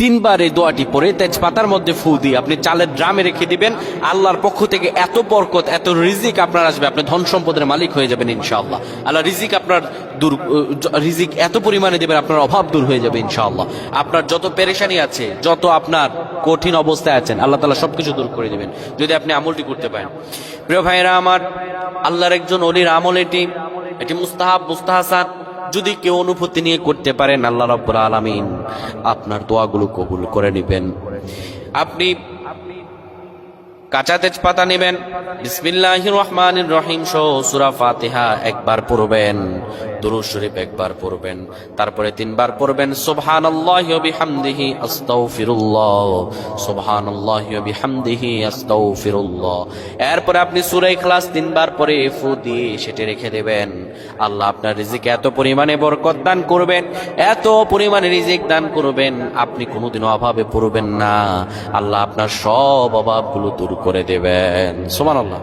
তিনবার এই দোয়াটি পড়ে তেজপাতার মধ্যে ফু দিয়ে আপনি চালের ড্রামে রেখে দিবেন। আল্লাহর পক্ষ থেকে এত বরকত, এত রিজিক আপনার আসবে, আপনি ধন সম্পদের মালিক হয়ে যাবেন ইনশাআল্লাহ। আল্লাহ রিজিক আপনার রিজিক এত পরিমাণে দেবেন, আপনার অভাব দূর হয়ে যাবে ইনশাআল্লাহ। আপনার যত পেরেশানি আছে, যত আপনার কঠিন অবস্থায় আছেন, আল্লাহ তাআলা সবকিছু দূর করে দেবেন যদি আপনি আমলটি করতে পারেন। প্রিয় ভাইরা আমার, আল্লাহর একজন ওলির আমল এটি মুস্তাহাব, মুস্তাহাসান। যদি কেউ অনুভূতি নিয়ে করতে পারেন, আল্লাহ রাব্বুল আলামিন আপনার দোয়াগুলো কবুল করে নেবেন। আপনি কাঁচা তেজপাতা নেবেন, বিসমিল্লাহির রহমানির রহিম সহ সূরা ফাতিহা একবার পড়বেন, দুরূদ শরীফ একবার পড়বেন, তারপরে 3 বার পড়বেন সুবহানাল্লাহি ওয়া বিহামদিহি আস্তাগফিরুল্লাহ, সুবহানাল্লাহি ওয়া বিহামদিহি আস্তাগফিরুল্লাহ। এরপরে আপনি সূরা ইখলাস 3 বার পড়ে ফু দিয়ে সেটা রেখে দেবেন। আল্লাহ আপনার রিজিকে এত পরিমাণে বরকত দান করবেন, এত পরিমাণে রিজিক দান করবেন, আপনি কোনোদিনও অভাবে পড়বেন না। আল্লাহ আপনার সব অভাবগুলো দূর করে দেবেন। সুবহানাল্লাহ।